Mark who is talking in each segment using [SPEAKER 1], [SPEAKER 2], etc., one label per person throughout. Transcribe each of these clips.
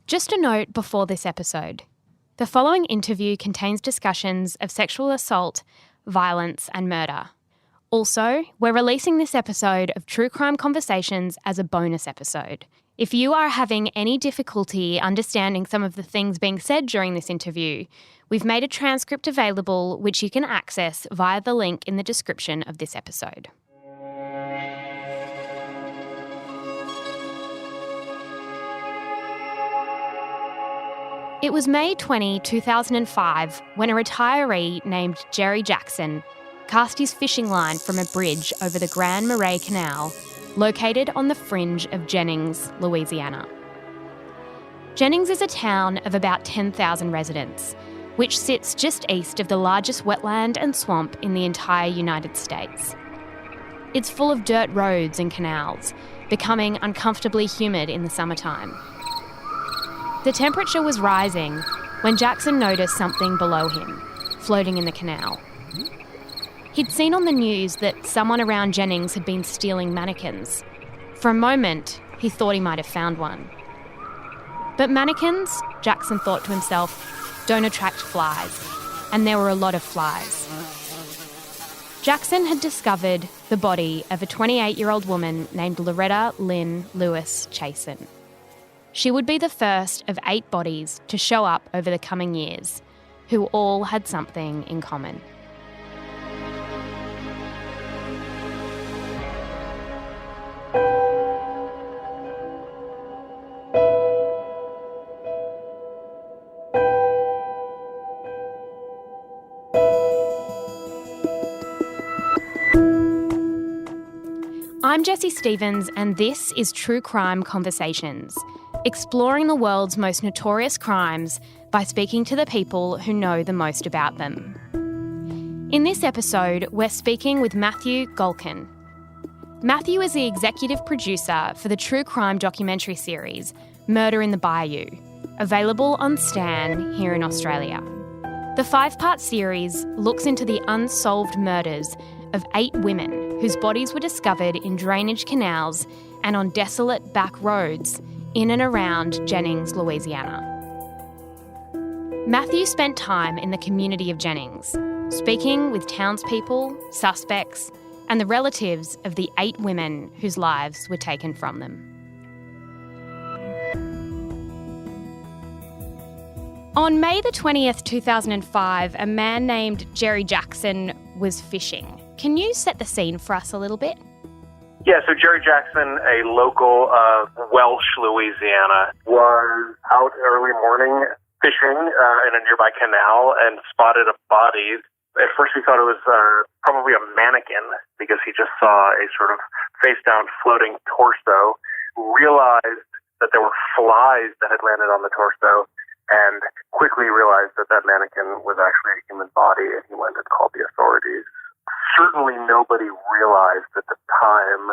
[SPEAKER 1] Just a note before this episode. The following interview contains discussions of sexual assault, violence and murder. Also, we're releasing this episode of True Crime Conversations as a bonus episode. If you are having any difficulty understanding some of the things being said during this interview, we've made a transcript available which you can access via the link in the description of this episode. It was May 20, 2005, when a retiree named Jerry Jackson cast his fishing line from a bridge over the Grand Marais Canal, located on the fringe of Jennings, Louisiana. Jennings is a town of about 10,000 residents, which sits just east of the largest wetland and swamp in the entire United States. It's full of dirt roads and canals, becoming uncomfortably humid in the summertime. The temperature was rising when Jackson noticed something below him, floating in the canal. He'd seen on the news that someone around Jennings had been stealing mannequins. For a moment, he thought he might have found one. But mannequins, Jackson thought to himself, don't attract flies, and there were a lot of flies. Jackson had discovered the body of a 28-year-old woman named Loretta Lynn Lewis Chaisson. She would be the first of 8 bodies to show up over the coming years, who all had something in common. I'm Jessie Stevens, and this is True Crime Conversations, exploring the world's most notorious crimes by speaking to the people who know the most about them. In this episode, we're speaking with Matthew Galkin. Matthew is the executive producer for the true crime documentary series Murder in the Bayou, available on Stan here in Australia. The 5-part series looks into the unsolved murders of 8 women whose bodies were discovered in drainage canals and on desolate back roads in and around Jennings, Louisiana. Matthew spent time in the community of Jennings, speaking with townspeople, suspects, and the relatives of the 8 women whose lives were taken from them. On May the 20th, 2005, a man named Jerry Jackson was fishing. Can you set the scene for us a little bit?
[SPEAKER 2] Yeah, so Jerry Jackson, a local of Welsh, Louisiana, was out early morning fishing in a nearby canal and spotted a body. At first we thought it was probably a mannequin because he just saw a sort of face-down floating torso, realized that there were flies that had landed on the torso, and quickly realized that that mannequin was actually a human body, and he went and called the authorities. Certainly nobody realized at the time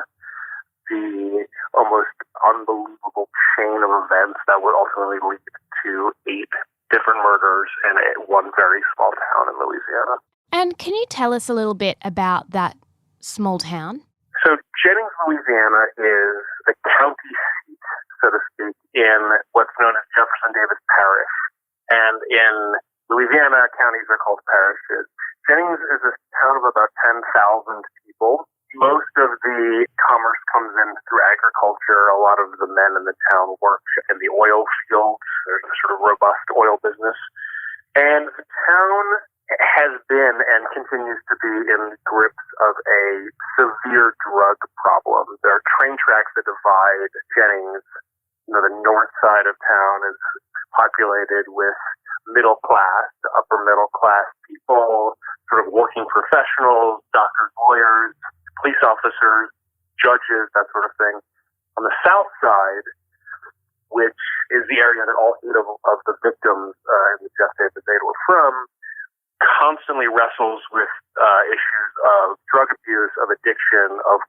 [SPEAKER 2] the almost unbelievable chain of events that would ultimately lead to 8 different murders in one very small town in Louisiana.
[SPEAKER 1] And can you tell us a little bit about that small town?
[SPEAKER 2] So Jennings, Louisiana is the county seat, so to speak, in what's known as Jefferson Davis Parish. And in Louisiana, counties are called parishes. Jennings is a town of about 10,000 people. Most of the commerce comes in through agriculture. A lot of the men in the town work in the oil fields. There's a sort of robust oil business. And the town has been and continues to be in the grips of a severe drug problem. There are train tracks that divide Jennings. The north side of town is populated with middle class, upper middle class people, sort of working professionals, doctors, lawyers, police officers, judges, that sort of thing. On the south side, which is the area that all 8 of the victims in the Jeff Davis data were from, constantly wrestles with issues of drug abuse, of addiction, of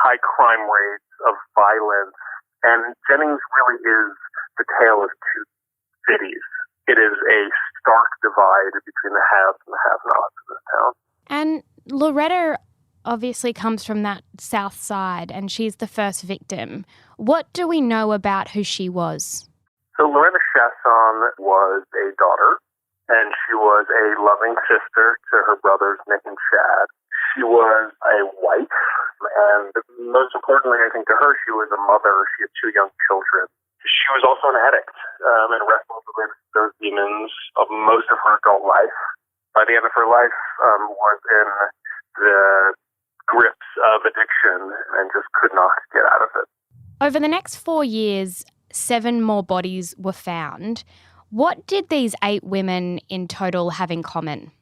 [SPEAKER 2] high crime rates, of violence. And Jennings really is the tale of 2 cities. It is a stark divide between the haves and the have-nots in this town.
[SPEAKER 1] And Loretta obviously comes from that south side, and she's the first victim. What do we know about who she was?
[SPEAKER 2] So Loretta Chaisson was a daughter, and she was a loving sister to her brothers Nick and Chad. She was a wife, and most importantly, I think to her, she was a mother. She had 2 young children. She was also an addict and wrestled with those demons of most of her adult life. By the end of her life, was in the grips of addiction and just could not get out of it.
[SPEAKER 1] Over the next 4 years, 7 more bodies were found. What did these 8 women in total have in common?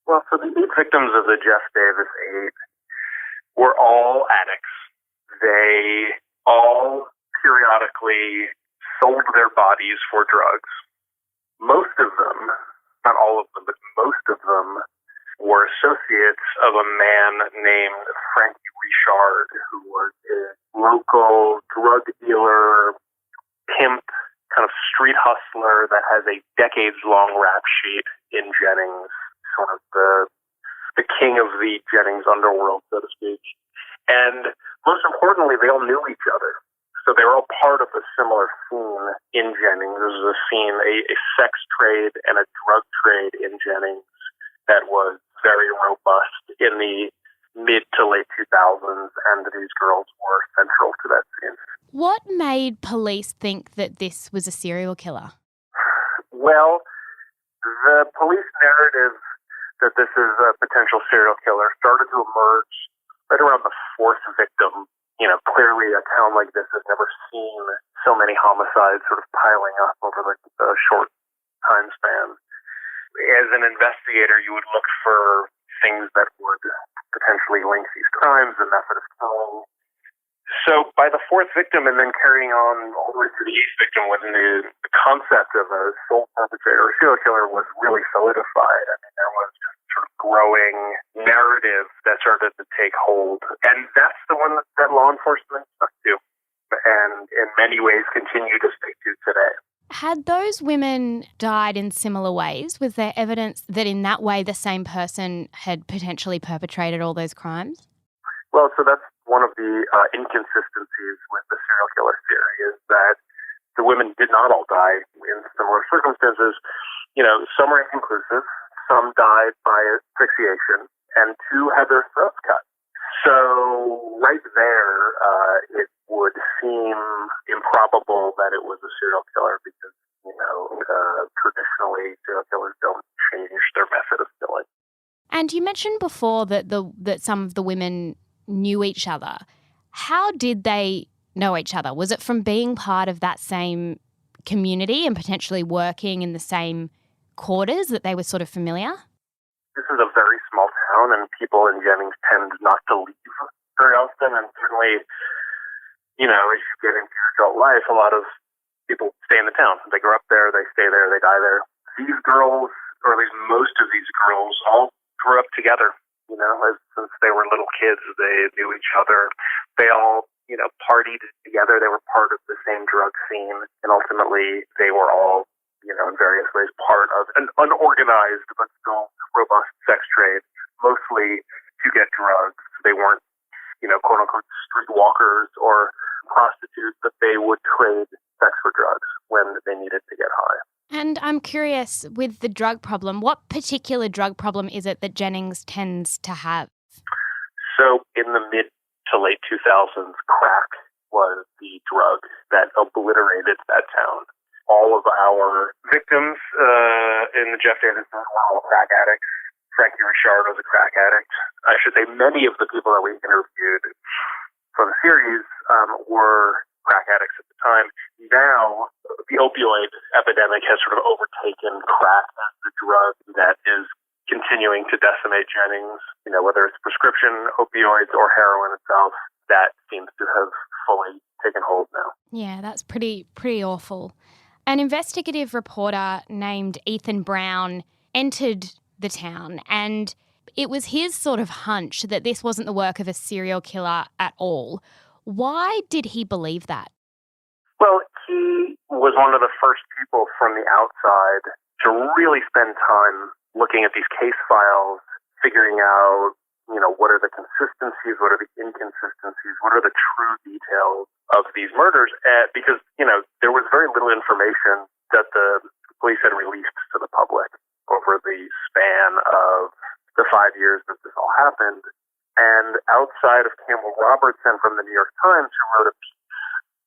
[SPEAKER 2] Well, so the 8 victims of the Jeff Davis 8 were all addicts. They all periodically sold their bodies for drugs. Most of them, not all of them, but most of them were associates of a man named Frankie Richard, who was a local drug dealer, pimp, kind of street hustler that has a decades-long rap sheet in Jennings, sort of the king of the Jennings underworld, so to speak. And most importantly, they all knew each other. So they were all part of a similar scene in Jennings. There was a scene, a sex trade and a drug trade in Jennings that was very robust in the mid to late 2000s, and these girls were central to that scene.
[SPEAKER 1] What made police think that this was a serial killer?
[SPEAKER 2] Well, the police narrative that this is a potential serial killer started to emerge right around the 4th victim. You know, clearly a town like this has never seen so many homicides sort of piling up over the short time span. As an investigator, you would look for things that would potentially link these crimes, the method of killing. So by the 4th victim and then carrying on all the way to the 8th victim, when the concept of a sole perpetrator or serial killer was really solidified, I mean, there was just sort of growing narrative that started to take hold. And that's the one that law enforcement stuck to and in many ways continue to stick to today.
[SPEAKER 1] Had those women died in similar ways? Was there evidence that in that way the same person had potentially perpetrated all those crimes?
[SPEAKER 2] Well, so that's one of the inconsistencies with the serial killer theory, is that the women did not all die in similar circumstances. You know, some are inconclusive, some died by asphyxiation, and 2 had their throats cut. So right there, it would seem improbable that it was a serial killer because, you know, traditionally serial killers don't change their method of killing.
[SPEAKER 1] And you mentioned before that that some of the women knew each other. How did they know each other? Was it from being part of that same community and potentially working in the same quarters that they were sort of familiar?
[SPEAKER 2] This is a very small town, and people in Jennings tend not to leave very often. And certainly, you know, as you get into your adult life, a lot of people stay in the town. They grow up there, they stay there, they die there. These girls, or at least most of these girls, all grew up together. You know, since they were little kids, they knew each other. They all, you know, partied together. They were part of the same drug scene, and ultimately, they were all, you know, in various ways part of an unorganized but still robust sex trade, mostly to get drugs. They weren't, you know, quote unquote streetwalkers or prostitutes, but they would trade sex for drugs when they needed to get high.
[SPEAKER 1] And I'm curious, with the drug problem, what particular drug problem is it that Jennings tends to have?
[SPEAKER 2] So in the mid to late 2000s, crack was the drug that obliterated that town. All of our victims in the Jeff Davis were all crack addicts. Frankie Richard was a crack addict. I should say many of the people that we interviewed for the series were crack addicts at the time. Now, the opioid epidemic has sort of overtaken crack as the drug that is continuing to decimate Jennings. You know, whether it's prescription opioids or heroin itself, that seems to have fully taken hold now.
[SPEAKER 1] Yeah, that's pretty awful. An investigative reporter named Ethan Brown entered the town, and it was his sort of hunch that this wasn't the work of a serial killer at all. Why did he believe that?
[SPEAKER 2] Well, he was one of the first people from the outside to really spend time looking at these case files, figuring out what are the consistencies, what are the inconsistencies, what are the true details of these murders, because, there was very little information that the police had released to the public over the span of the 5 years that this all happened. And outside of Campbell Robertson from the New York Times, who wrote a piece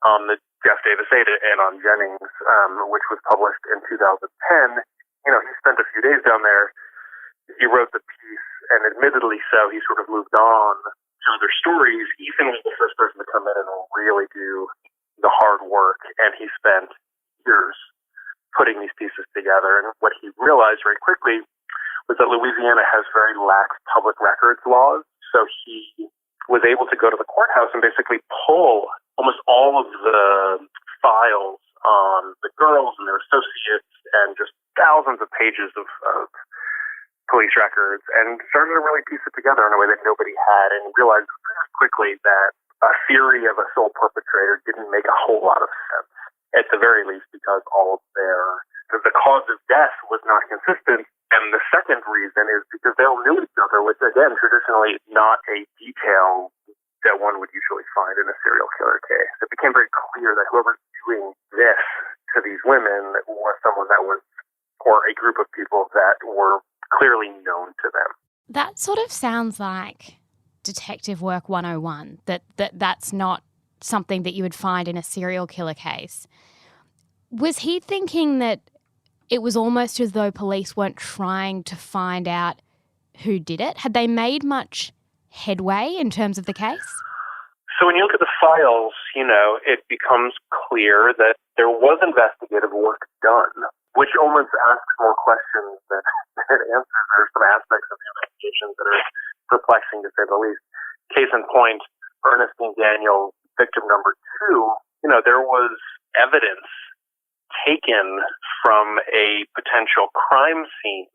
[SPEAKER 2] on the Jeff Davis 8 and on Jennings, which was published in 2010, he spent a few days down there. He wrote the piece, and admittedly so, he sort of moved on to other stories. Ethan was the first person to come in and really do the hard work, and he spent years putting these pieces together. And what he realized very quickly was that Louisiana has very lax public records laws, so he was able to go to the courthouse and basically pull almost all of the files on the girls and their associates and just thousands of pages of police records, and started to really piece it together in a way that nobody had, and realized very quickly that a theory of a sole perpetrator didn't make a whole lot of sense, at the very least, because all of the cause of death was not consistent. And the second reason is because they all knew each other, which, again, traditionally not a detail that one would usually find in a serial killer case. It became very clear that whoever's doing this to these women was someone that was, or a group of people that were clearly known to them.
[SPEAKER 1] That sort of sounds like detective work 101, that's not something that you would find in a serial killer case. Was he thinking that it was almost as though police weren't trying to find out who did it? Had they made much headway in terms of the case?
[SPEAKER 2] So when you look at the files, it becomes clear that there was investigative work done, which almost asks more questions than it answers. There are some aspects of the investigations that are perplexing, to say the least. Case in point, Ernestine Daniel, victim number 2, there was evidence taken from a potential crime scene.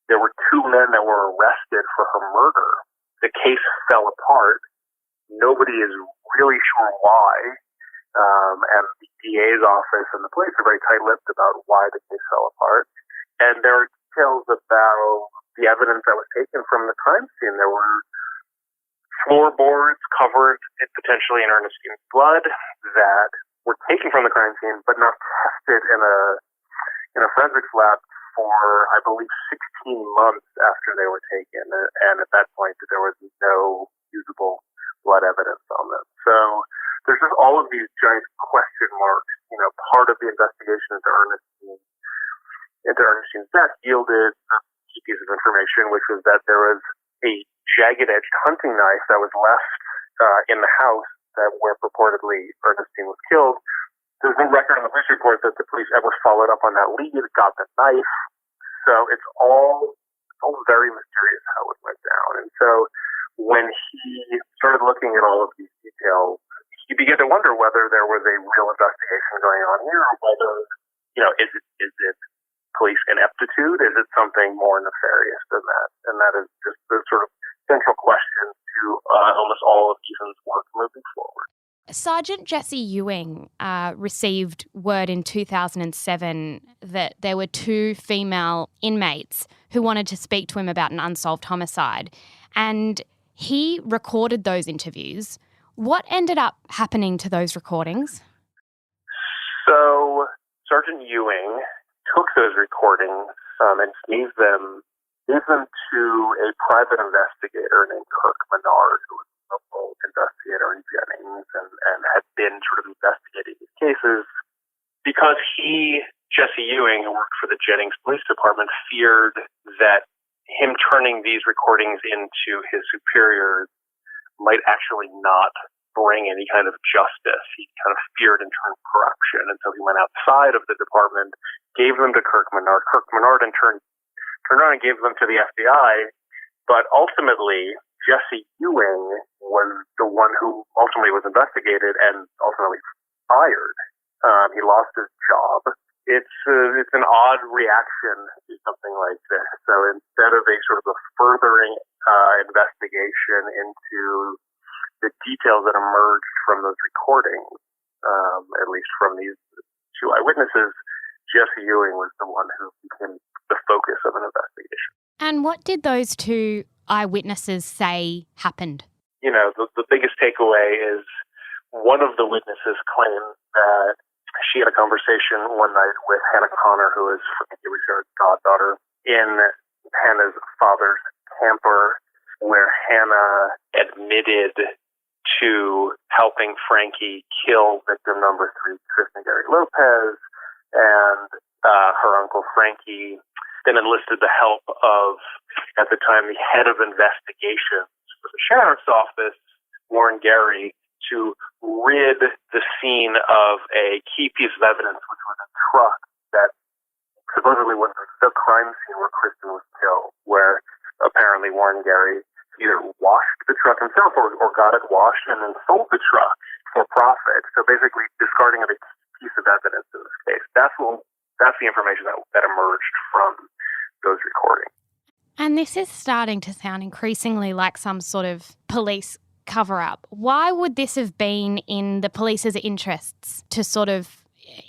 [SPEAKER 2] There were 2 men that were arrested for her murder. The case fell apart. Nobody is really sure why. And the DA's office and the police are very tight-lipped about why the case fell apart. And there are details about the evidence that was taken from the crime scene. There were floorboards covered potentially in Ernestine's blood that were taken from the crime scene, but not tested in a forensics lab for, I believe, 16 months after they were taken. And at that point, there was no usable blood evidence on them. So there's just all of these giant question marks. Part of the investigation into Ernestine's death yielded a key piece of information, which was that there was a jagged-edged hunting knife that was left in the house where purportedly Ernestine was killed. There's no record on the police report that the police ever followed up on that lead, got the knife. So it's all very mysterious how it went down. And so when he started looking at all of these details, he began to wonder whether there was a real investigation going on here, or whether, is it police ineptitude? Is it something more nefarious than that? And that is just the sort of central question to almost all of Ethan's work moving forward.
[SPEAKER 1] Sergeant Jesse Ewing received word in 2007 that there were 2 female inmates who wanted to speak to him about an unsolved homicide, and he recorded those interviews. What ended up happening to those recordings?
[SPEAKER 2] So Sergeant Ewing took those recordings and gave them to a private investigator named Kirk Menard, who was a local investigator in Jennings and had been sort of investigating these cases, because Jesse Ewing, who worked for the Jennings Police Department, feared that him turning these recordings into his superiors might actually not bring any kind of justice. He kind of feared internal corruption, and so he went outside of the department, gave them to Kirk Menard. Kirk Menard in turn turned around and gave them to the FBI, but ultimately Jesse Ewing was the one who ultimately was investigated and ultimately fired. He lost his job. It's an odd reaction to something like this. So instead of a sort of a furthering investigation into the details that emerged from those recordings, at least from these 2 eyewitnesses, Jesse Ewing was the one who became the focus of an investigation.
[SPEAKER 1] And what did those 2 eyewitnesses say happened?
[SPEAKER 2] You know, the biggest takeaway is one of the witnesses claimed that she had a conversation one night with Hannah Connor, who is Frankie Richard's goddaughter, in Hannah's father's camper, where Hannah admitted to helping Frankie kill victim number 3, Kristen Gary Lopez, and her uncle Frankie then enlisted the help of, at the time, the head of investigations for the sheriff's office, Warren Gary, to rid the scene of a key piece of evidence, which was a truck that supposedly was the crime scene where Kristen was killed, where apparently Warren Gary either washed the truck himself or got it washed and then sold the truck for profit. So basically discarding of a piece of evidence in this case. That's the information that emerged from those recordings.
[SPEAKER 1] And this is starting to sound increasingly like some sort of police cover-up. Why would this have been in the police's interests to sort of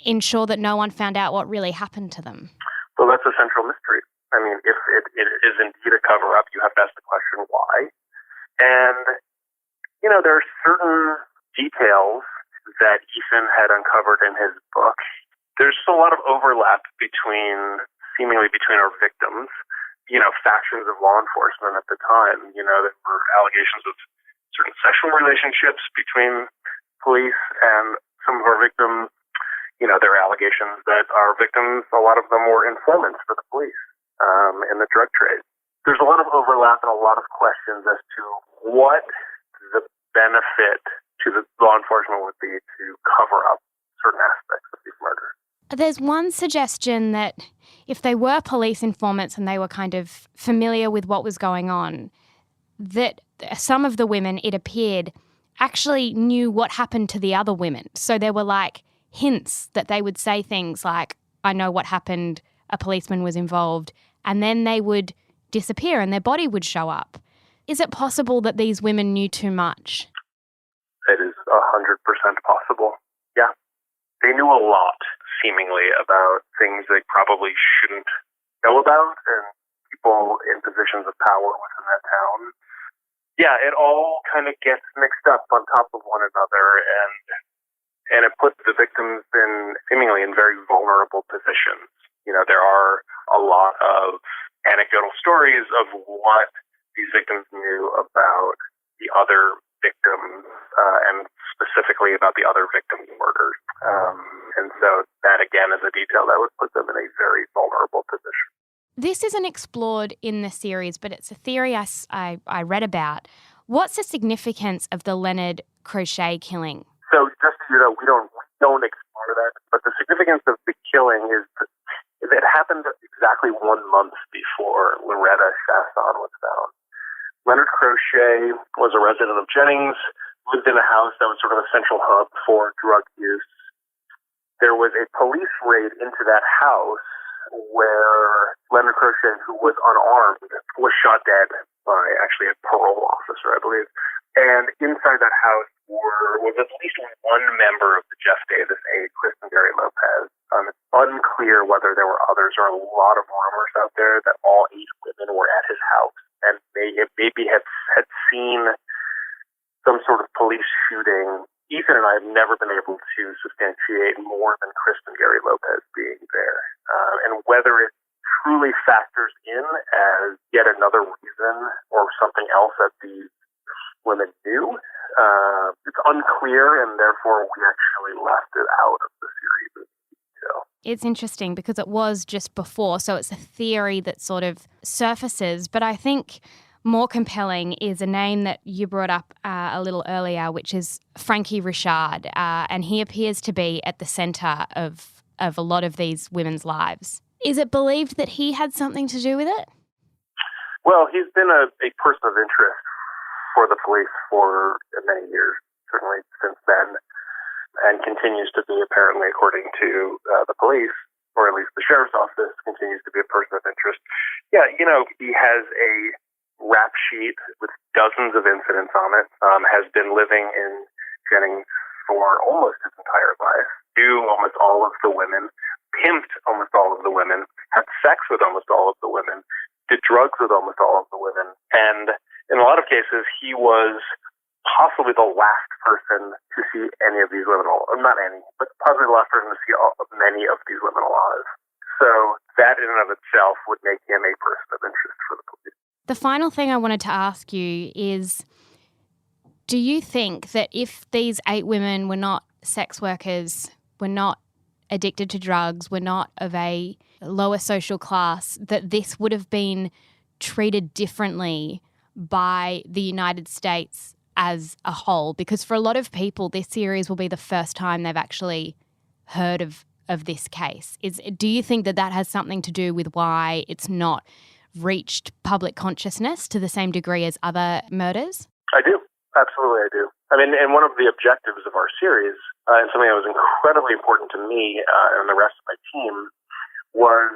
[SPEAKER 1] ensure that no one found out what really happened to them?
[SPEAKER 2] Well, that's a central mystery. I mean, if it is indeed a cover-up, you have to ask the question why. And, you know, there are certain details that Ethan had uncovered in his book. There's just a lot of overlap seemingly between our victims, you know, factions of law enforcement at the time. You know, there were allegations of certain sexual relationships between police and some of our victims. You know, there are allegations that our victims, a lot of them were informants for the police in the drug trade. There's a lot of overlap and a lot of questions as to what the benefit to the law enforcement would be to cover up certain aspects of these murders.
[SPEAKER 1] There's one suggestion that if they were police informants and they were kind of familiar with what was going on, that some of the women, it appeared, actually knew what happened to the other women. So there were like hints that they would say things like, I know what happened, a policeman was involved, and then they would disappear and their body would show up. Is it possible that these women knew too much?
[SPEAKER 2] It is 100% possible. Yeah. They knew a lot, seemingly, about things they probably shouldn't know about, and people in positions of power within that town. Yeah, it all kind of gets mixed up on top of one another, and it puts the victims seemingly in very vulnerable positions. You know, there are a lot of anecdotal stories of what these victims knew about the other victims, and specifically about the other victims' murders. And so that, again, is a detail that would put them in a very vulnerable position.
[SPEAKER 1] This isn't explored in the series, but it's a theory I read about. What's the significance of the Leonard Crochet killing?
[SPEAKER 2] So just so you know, we don't explore that, but the significance of the killing is that it happened exactly 1 month before Loretta Chaisson was found. Leonard Crochet was a resident of Jennings, lived in a house that was sort of a central hub for drug use. There was a police raid into that house where Leonard Crochet, who was unarmed, was shot dead by actually a parole officer, I believe. And inside that house was at least one member of the Jeff Davis aid, Kristen Gary Lopez. It's unclear whether there were others. There are a lot of rumors out there that all 8 women were at his house and maybe had seen some sort of police shooting. Ethan and I have never been able to substantiate more than Kristen Gary Lopez being there. And whether it truly factors in as yet another reason or something else that these women knew, it's unclear, and therefore we actually left it out of the series.
[SPEAKER 1] It's interesting because it was just before, so it's a theory that sort of surfaces. But I think more compelling is a name that you brought up a little earlier, which is Frankie Richard, and he appears to be at the centre of a lot of these women's lives. Is it believed that he had something to do with it?
[SPEAKER 2] Well, he's been a person of interest for the police for many years, certainly since then, and continues to be, apparently, according to the police, or at least the sheriff's office, continues to be a person of interest. Yeah, you know, he has a rap sheet with dozens of incidents on it, has been living in Jennings for almost his entire life, knew almost all of the women, pimped almost all of the women, had sex with almost all of the women, did drugs with almost all of the women. And in a lot of cases, he was possibly the last person to see any of these women alive. Not any, but possibly the last person to see many of these women alive. So that in and of itself would make him a person of interest for the police.
[SPEAKER 1] The final thing I wanted to ask you is, do you think that if these 8 women were not sex workers, were not addicted to drugs, were not of a lower social class, that this would have been treated differently by the United States as a whole? Because for a lot of people, this series will be the first time they've actually heard of this case. Do you think that has something to do with why it's not reached public consciousness to the same degree as other murders?
[SPEAKER 2] I do. Absolutely, I do. I mean, and one of the objectives of our series, and something that was incredibly important to me and the rest of my team, was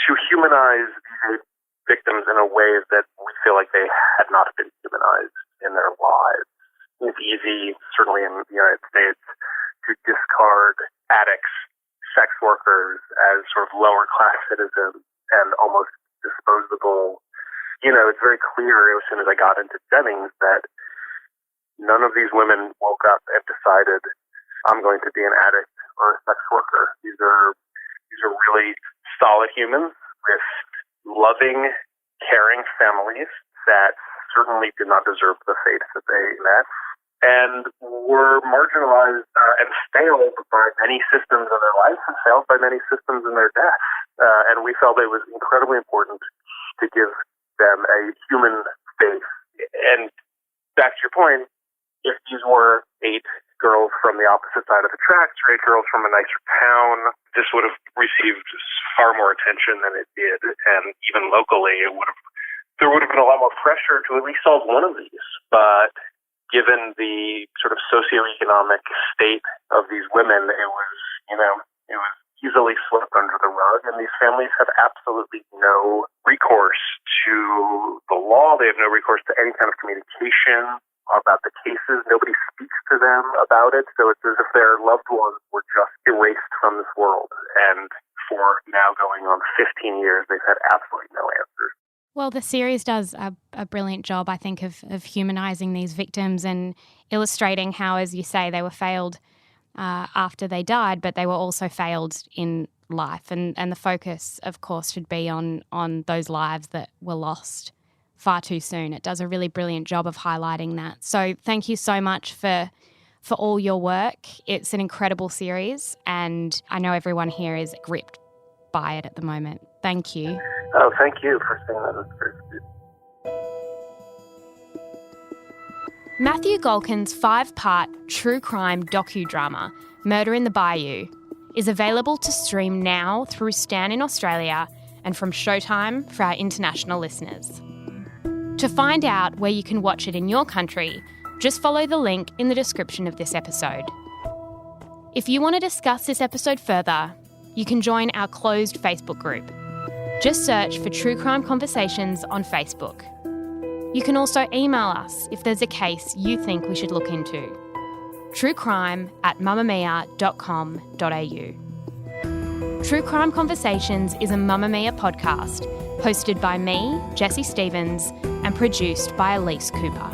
[SPEAKER 2] to humanize these 8 victims in a way that we feel like they had not been humanized in their lives. It's easy, certainly in the United States, to discard addicts, sex workers as sort of lower class citizens and almost disposable. You know, it's very clear as soon as I got into Jennings that none of these women woke up and decided, I'm going to be an addict or a sex worker. These are really solid humans with loving, caring families that certainly did not deserve the fate that they met and were marginalized and failed by many systems in their life and failed by many systems in their death. And we felt it was incredibly important to give them a human face. And back to your point, if these were 8 girls from the opposite side of the tracks or 8 girls from a nicer town, this would have received far more attention than it did. And even locally, there would have been a lot more pressure to at least solve one of these. But given the sort of socioeconomic state of these women, it was easily swept under the rug. And these families have absolutely no recourse to the law. They have no recourse to any kind of communication about the cases. Nobody speaks to them about it. So it's as if their loved ones were just erased from this world. And for now going on 15 years, they've had absolutely no answers.
[SPEAKER 1] Well, the series does a brilliant job, I think, of humanising these victims and illustrating how, as you say, they were failed after they died, but they were also failed in life. And the focus, of course, should be on those lives that were lost far too soon. It does a really brilliant job of highlighting that. So thank you so much for all your work. It's an incredible series, and I know everyone here is gripped by it at the moment. Thank you.
[SPEAKER 2] Oh, thank you for saying that. That's very good.
[SPEAKER 1] Matthew Galkin's 5-part true crime docu-drama, Murder in the Bayou, is available to stream now through Stan in Australia and from Showtime for our international listeners. To find out where you can watch it in your country, just follow the link in the description of this episode. If you want to discuss this episode further, you can join our closed Facebook group. Just search for True Crime Conversations on Facebook. You can also email us if there's a case you think we should look into. truecrime@mamamia.com.au. True Crime Conversations is a Mamma Mia podcast, hosted by me, Jessie Stevens, and produced by Elise Cooper.